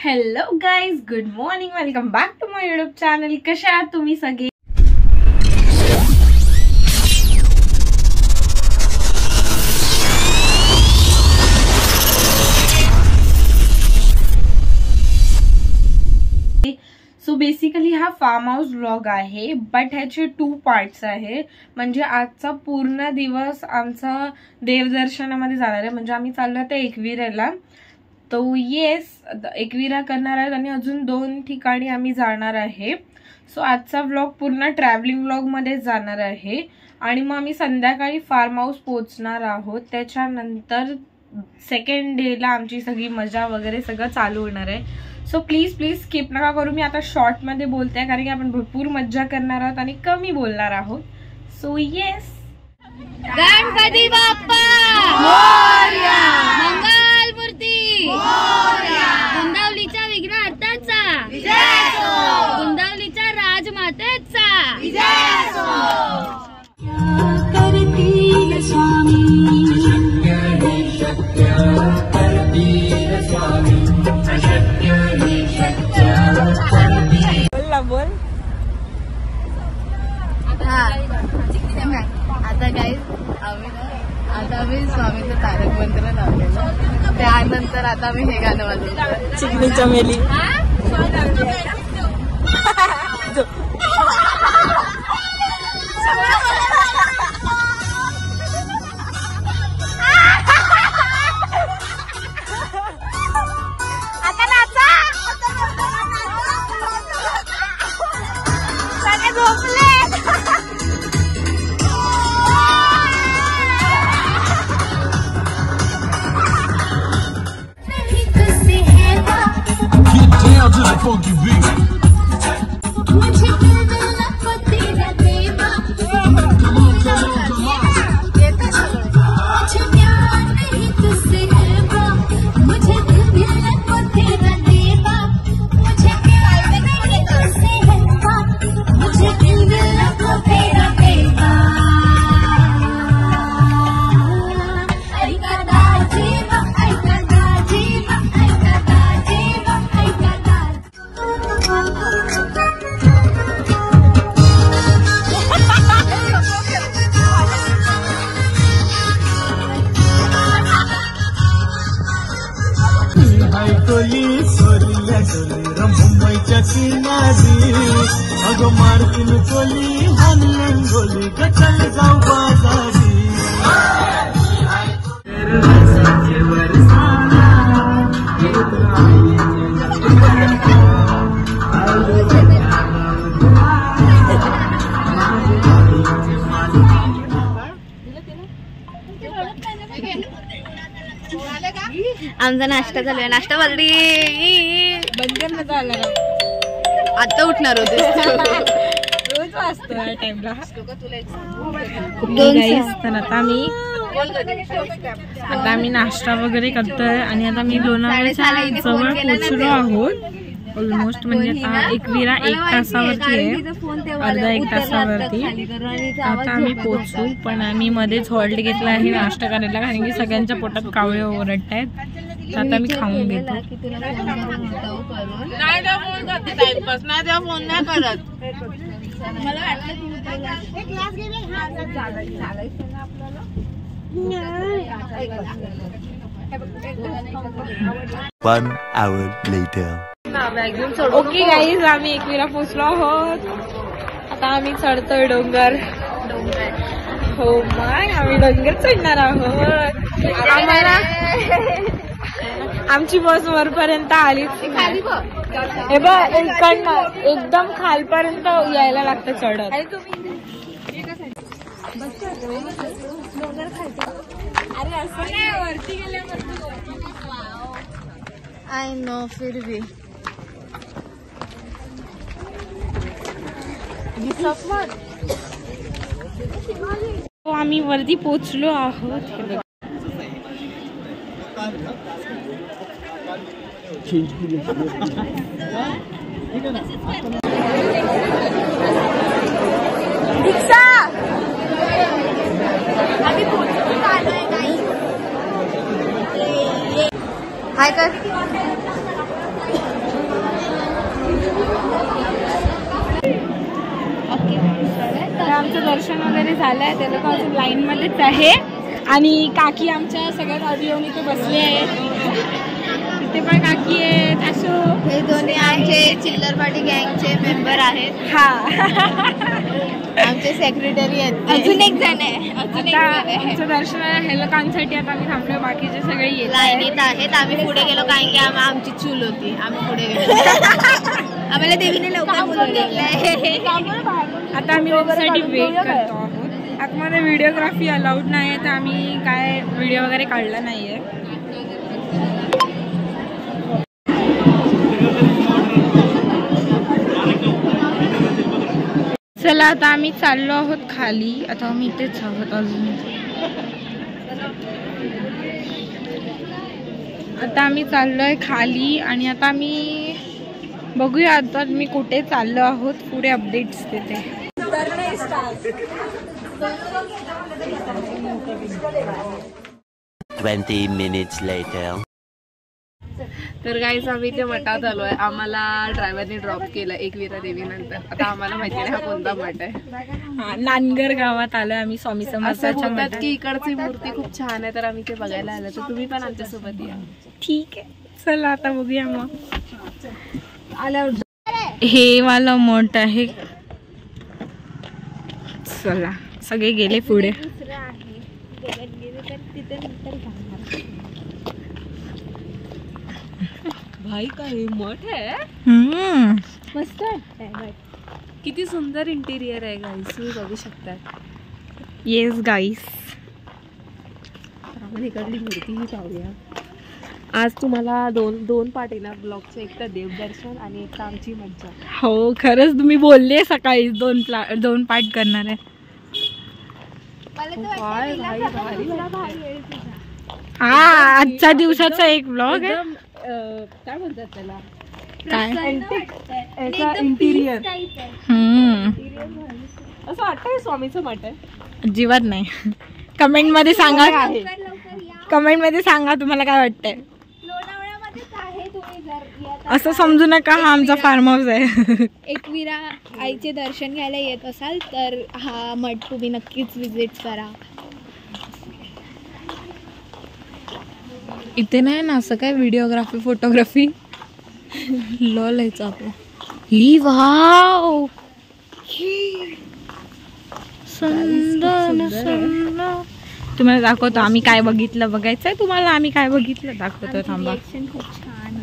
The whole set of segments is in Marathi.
Hello guys, good morning, welcome back to my YouTube channel. कसे आहात तुम्ही सगळे? सो बेसिकली हा फार्म हाऊस व्लॉग आहे, बट ह्याचे 2 पार्ट्स आहे. म्हणजे आजचा पूर्ण दिवस आमचा देवदर्शनामध्ये जाणार आहे. म्हणजे आम्ही चाललो ते एकविराला. तो येस, एकविरा करणार आहेत आणि अजून 2 ठिकाणी आम्ही जाणार आहे. सो आजचा व्लॉग पूर्ण ट्रॅव्हलिंग व्लॉग मध्ये जाणार आहे आणि मग आम्ही संध्याकाळी फार्म हाऊस पोहोचणार आहोत. त्याच्यानंतर सेकंड डेला आमची सगळी मजा वगैरे सगळं चालू होणार आहे. सो प्लीज स्किप नका करू. मी आता शॉर्ट मध्ये बोलते कारण की आपण भरपूर मज्जा करणार आहोत आणि कमी बोलणार आहोत. सो येस, गणपती बाप्पा मोरया, मंगल मूर्ती मोरया, गुंदावलीच्या विघ्नहर्त्याचा विजय असो, गुंदावलीच्या राजमातेचा विजय असो. करतील स्वामी शक्य करतील स्वामी अशक्य हे शक्य करतील. बोल. आता गाईज आम्ही स्वामीचं तारक मंत्र लावलेलं, त्यानंतर आता आम्ही हे गाणं वाजवतो, चिकनी चमेली. Funky beat. अगो मार्किन कोली हानी अंगोली गचल जाऊ बाजारी. आमचा नाश्ता चालू आहे. नाश्ता बलडी बंद झाला. आता उठणार होते. रोज वाजतो या टाइमला. तर आता आम्ही नाश्ता वगैरे करतोय आणि आता मी लोणावळ्याच्या जवळ पोहोचलो आहोत. ऑलमोस्ट म्हणजे आता एकविरा 1 तासावरती आहे, अर्धा 1 तासावरती. आता आम्ही पोहोचू, पण आम्ही मध्येच हॉल्ट घेतला आहे नाश्ता करायला कारण की सगळ्यांच्या पोटात कावळे ओरडत आहेत. आता मी खाऊन घेतो. One hour later. Okay guys, आम्ही एकविरा पोहोचलो आहोत. आता आम्ही चढतोय डोंगर. हो माय, आम्ही डोंगर चढणार आहोत. आम्हाला आमची बस वरपर्यंत आली. हे बघ, इकडनं एकदम खालपर्यंत यायला लागतं चढत. अरे असं नाही, वरती गेल्यावरती. आय नो, फिर भी आम्ही वरती पोहोचलो आहोत. हाय कर. दर्शन वगैरे झालंय, ते लोक अजून लाईन मध्येच आहे आणि काकी आमच्या सगळ्यात आधी येऊन इथे बसले आहेत. इथे पण काकी आहेत. असो हे दोन्ही आमचे चिल्लरपाटी गँगचे मेंबर आहेत. हा आमचे सेक्रेटरी आहेत. अजून एक जण आहे. आमचं दर्शन हे लोकांसाठी आता आम्ही थांबलोय, बाकीचे सगळे येत लाईनीत आहेत. आम्ही पुढे गेलो कारण की आमची चूल होती. आम्ही पुढे गेलो. आम्हाला देवीने लवकर बोलवलंय. आता आम्ही ओमसाठी वेट करतो आहोत. आतमध्ये व्हिडिओग्राफी अलाउड नाही आहे, तर आम्ही काय व्हिडिओ वगैरे काढला नाहीये. चला आता आम्ही चाललो आहोत खाली. आता आम्ही इथेच आहोत अजून. आता आम्ही चाललोय खाली आणि आता आम्ही बघूया आता मी कुठे चाललो आहोत, पुढे अपडेट्स देते. 20 minutes later. तर गाईज आम्ही ते मठात आलोय. आम्हाला ड्रायव्हरने ड्रॉप केलं एकविरा देवी नंतर. आता आम्हाला माहिती नाही हा कोणता मठ आहे. नानगर गावात आलोय आम्ही स्वामी समर्थाच्या म्हणतात की इकडची मूर्ती खूप छान आहे, तर आम्ही ते बघायला आलो. तर तुम्ही पण आमच्यासोबत या. ठीक आहे, चला आता बघूया मग. हे वाला मठ आहे. चला सगळे गेले पुढे. भाई का हे मठ आहे. मस्त किती सुंदर इंटिरियर आहे गाईस, तुम्ही बघू शकता. येस गाईस, आपण इकडली मूर्तीही पाहूया. आज तुम्हाला दोन पार्ट येणार ब्लॉगचे, एक तर देवदर्शन आणि एक तर आमची मज्जा. हो खरंच तुम्ही बोलले सकाळी दोन पार्ट करणार आहे. हा आजच्या दिवसाचा एक ब्लॉग आहे. काय म्हणतात त्याला, काय इंटिरियर असं वाटतंय स्वामीचं मठ आहे. अजिबात नाही. कमेंट मध्ये सांगा, कमेंट मध्ये सांगा तुम्हाला काय वाटतंय. असं समजू नका हा आमचा फार्म हाऊस आहे. एकविरा आईचे दर्शन घ्यायला येत असाल तर हा मठ तुम्ही नक्कीच विजिट करा. इथे नाही ना असं काय व्हिडिओग्राफी फोटोग्राफी लॉल यायचं आपलं. ही वाव सुंदर. तुम्हाला दाखवतो आम्ही काय बघितलं. बघायचंय तुम्हाला आम्ही काय बघितलं, दाखवतो थांबा. खूप छान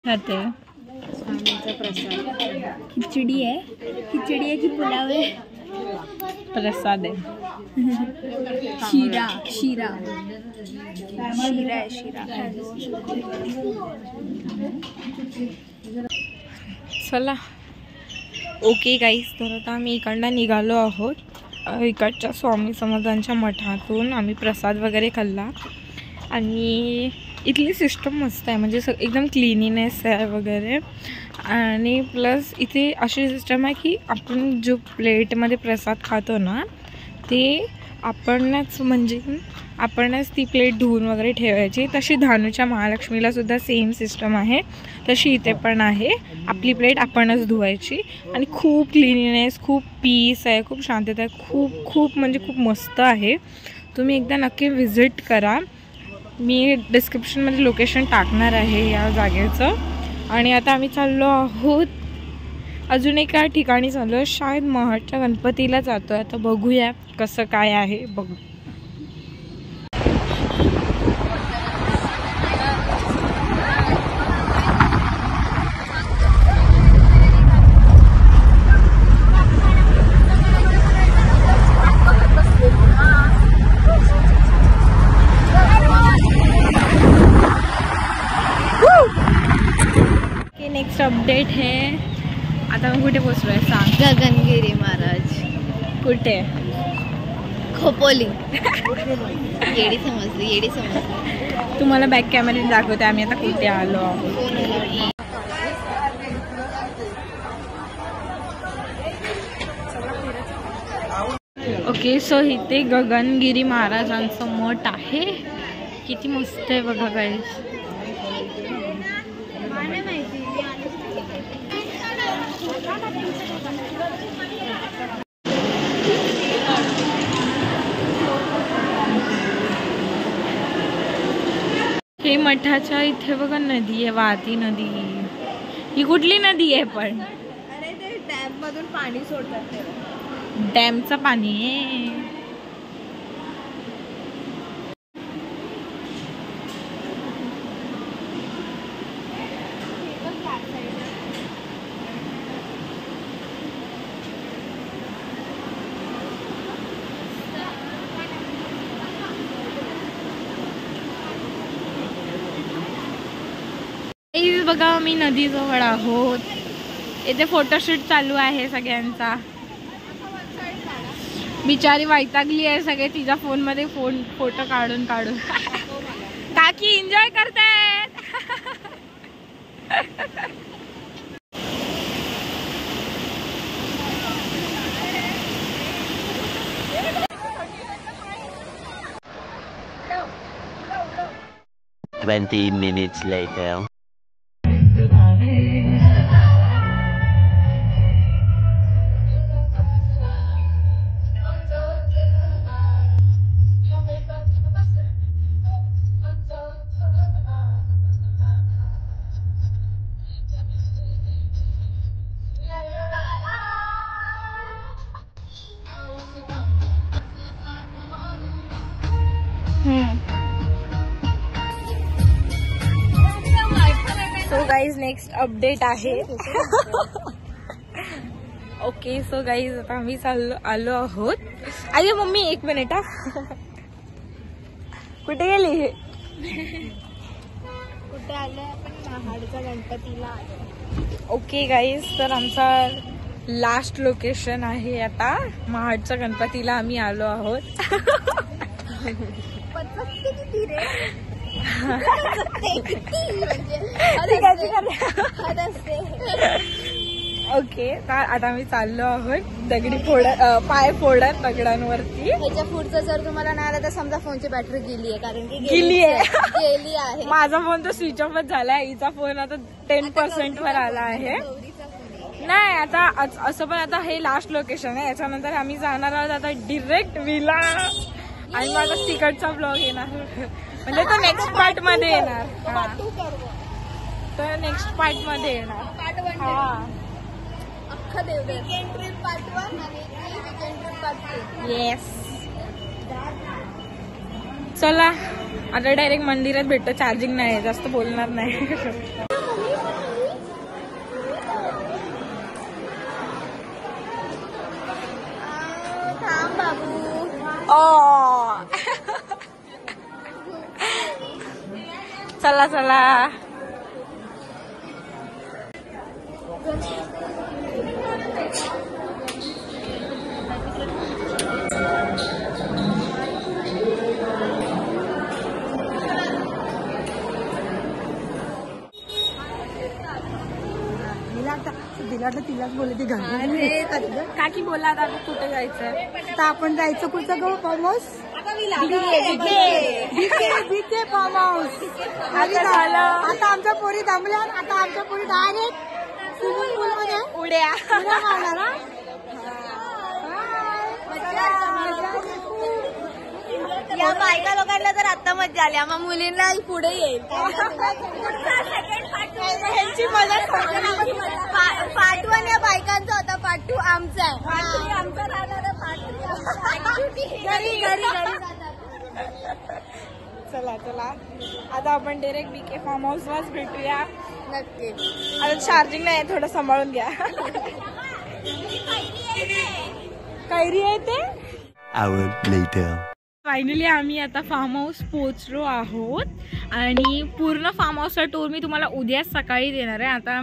होते. खिचडी आहे की पुलाव आहे. प्रसाद आहे. शिरा चला ओके गाईस, तर आता आम्ही इकडनं निघालो आहोत. इकडच्या स्वामी समर्थांच्या मठातून आम्ही प्रसाद वगैरे खाल्ला आणि इथली सिस्टम मस्त आहे, म्हणजे एकदम क्लिनिनेस आहे वगैरे. आणि प्लस इथे अशी सिस्टम आहे की आपण जो प्लेटमध्ये प्रसाद खातो ना ते आपणच ती प्लेट धुवून वगैरे ठेवायची. तशी धानूच्या महालक्ष्मीला सुद्धा सेम सिस्टम आहे, तशी इथे पण आहे. आपली प्लेट आपणच धुवायची आणि खूप क्लिनिनेस, खूप पीस आहे, खूप शांतता आहे, खूप म्हणजे खूप मस्त आहे. तुम्ही एकदा नक्की व्हिजिट करा. मी डिस्क्रिप्शनमध्ये लोकेशन टाकणार आहे या जागेचं. आणि आता आम्ही चाललो आहोत अजून एका ठिकाणी चाललो, शायद महाडच्या गणपतीला जातो आहे. आता बघूया कसं काय आहे बघू. नेक्स्ट अपडेट है. आता आपण कुठे पोहोचलो आहे सांग. गगनगिरी महाराज. कुठे? खोपोली. येडी समजली. तुम्हाला बॅक कॅमेऱ्यात दाखवते आम्ही आता कुठे आलो आहोत. ओके, सो इथे गगनगिरी महाराजांचं मठ आहे. किती मस्त आहे बघा गाईस. हे मठाच्या इथे बघा नदी आहे, वाहती नदी. ही कुठली नदी आहे पण? अरे ते डॅम मधून पाणी सोडतात ते. डॅमचं पाणी आहे. बघा मी नदीजवळ आहोत. इथे फोटोशूट चालू आहे सगळ्यांचा. बिचारी वैतागली आहे, सगळे तिच्या फोन मध्ये फोटो काढून काकी एन्जॉय करतायत. Twenty minutes later. So guys next update आहे. ओके सो गाईज आता आम्ही आलो आहोत. अरे मम्मी एक मिनिट हा. कुठे गेली? कुठे आलोय आपण? महाडच्या गणपतीला आलो. ओके गाईज तर आमचा लास्ट लोकेशन आहे आता. महाडच्या गणपतीला आम्ही आलो आहोत. ओके तर आता आम्ही चाललो आहोत. दगडी पाय फोडत दगडांवरती. ह्याच्या पुढचं जर तुम्हाला नाही आलं तर समजा फोनची बॅटरी गेली आहे, कारण की गेली गेली आहे. माझा फोन तर स्विच ऑफच झालाय. हिचा फोन आता 10% वर आला आहे. नाही आता असं पण आता हे लास्ट लोकेशन आहे. याच्यानंतर आम्ही जाणार आहोत आता डिरेक्ट विला. आणि माझा तिकडचा ब्लॉग येणार, म्हणजे तो नेक्स्ट पार्ट मध्ये येणार. तर नेक्स्ट पार्ट मध्ये येणार. हा अख्खं वीकेंड ट्रिप पार्ट 1 आणि वीकेंड ट्रिप पार्ट 2. येस. चला आता डायरेक्ट मंदिरात भेटतो. चार्जिंग नाही, जास्त बोलणार नाही. थांब बाबू. चला चला. तिलाच बोलते काकी बोला आता कुठे जायचं? आता आपण जायचं कुठचं गो? Farm house. BK farm house. आता आमच्या पोरी दमल्या. आता आमच्या पोरी डायरेक्ट स्विमिंग पूल मध्ये उड्या मारणार. या बायका लोकांना तर आता मजा आली. आम्हा मुलींना पुढे येईल. पार्ट 1 या बायकांचा होता, पार्ट 2 आमचा आहे. आमचा राहणार चला चला. आता आपण डायरेक्ट बीके फार्म हाऊस वरच भेटूया. नक्की. आता चार्जिंग नाही, थोडं सांभाळून घ्या. कैरी आहे ते. Hour later. फायनली आम्ही आता फार्म हाऊस पोहोचलो आहोत आणि पूर्ण फार्म हाऊसचा टूर मी तुम्हाला उद्या सकाळी देणार आहे. आता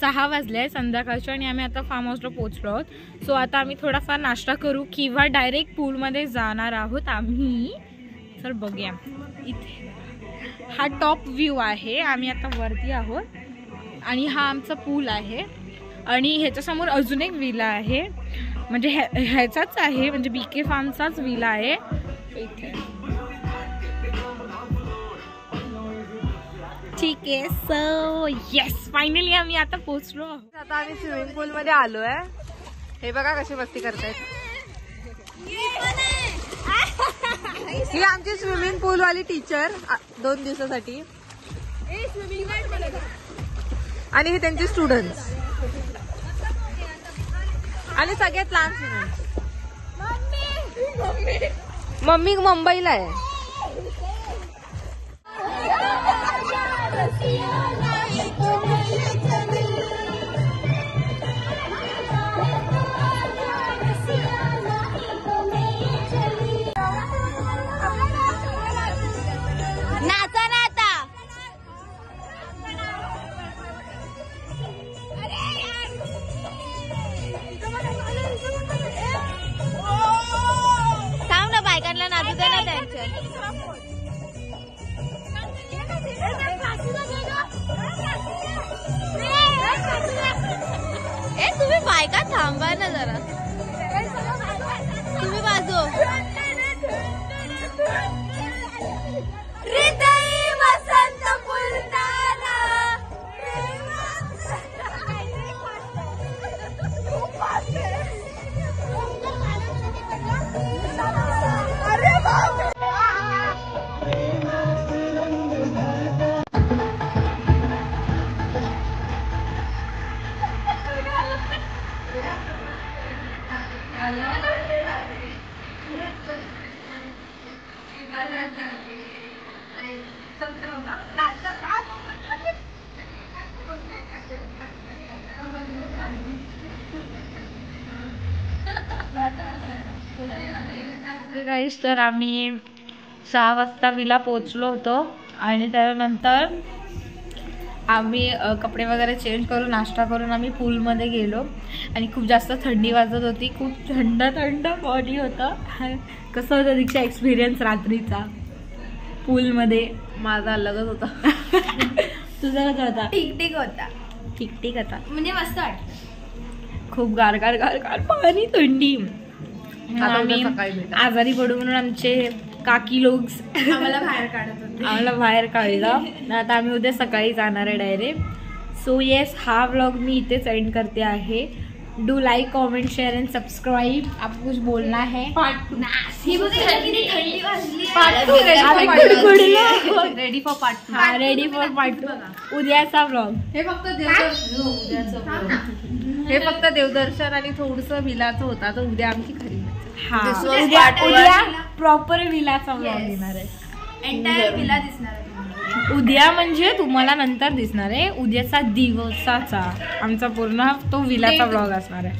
6 वाजले आहे संध्याकाळचे आणि आम्ही आता फार्म हाऊसला पोहोचलो आहोत. सो आता आम्ही थोडाफार नाश्ता करू किंवा डायरेक्ट पूलमध्ये जाणार आहोत आम्ही. तर बघूया. इथे हा टॉप व्ह्यू आहे. आम्ही आता वरती आहोत आणि हा आमचा पूल आहे आणि ह्याच्यासमोर अजून एक विला आहे, म्हणजे ह्याचाच आहे, म्हणजे बीके फार्मचाच विला आहे इथे. ठीक आहे. सो येस फायनली आम्ही आता पोहोचलो आहोत. आता आम्ही स्विमिंग पूल मध्ये आलोय. हे बघा कशी मस्ती करतायत. ही आमची स्विमिंग पूल वाली टीचर 2 दिवसासाठी. आणि हे त्यांचे स्टुडंट्स आणि सगळ्यात लहान स्टुडंट. मम्मी मुंबईला आहे. नाचा ना आता. थांब ना, बायकांना नाचू दे ना त्यांच्या. तुम्ही बायका थांबा ना जरा. तुम्ही बाजू. हृदय वसंत फुलताना. गाईस, तर आम्ही 6 वाजता विला पोचलो होतो आणि त्यानंतर आम्ही कपडे वगैरे चेंज करून नाश्ता करून आम्ही पूलमध्ये गेलो आणि खूप जास्त थंडी वाजत होती. खूप थंड थंड बॉडी होतं. कसं होतं दीक्षा एक्सपिरियन्स रात्रीचा पूलमध्ये? माझा अलगच होता. तुझा कसा होता? ठीक ठीक होता. ठीक ठीक होता म्हणजे मस्त वाटलं. खूप गारगार गारगार पाणी, थंडी. आम्ही आजारी पडू म्हणून आमचे काकी लोक आम्हाला बाहेर काढत होते. आम्हाला बाहेर काढलं. आता आम्ही उद्या सकाळी जाणार आहे डायरेक्ट. सो येस, हा व्लॉग मी इथेच एंड करते आहे. Do like, comment, share end subscribe. आपको कुछ बोलना है? Ready for part 2. हा, रेडी फॉर पार्ट 2. उद्याचा व्लॉग. हे फक्त देवदर्शन आणि थोडस विलाचं होता. तर उद्या आमची खरी हा, उद्या प्रॉपर विलाचा व्लॉग येणार आहे. एंटायर विला दिसणार आहे. उद्या म्हणजे तुम्हाला नंतर दिसणार आहे. उद्याचा दिवसाचा आमचा पूर्ण तो विलाचा व्लॉग असणार आहे.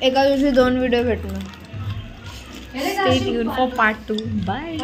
एका दिवशी 2 व्हिडिओ भेटणार. Stay tune for part 2. Bye.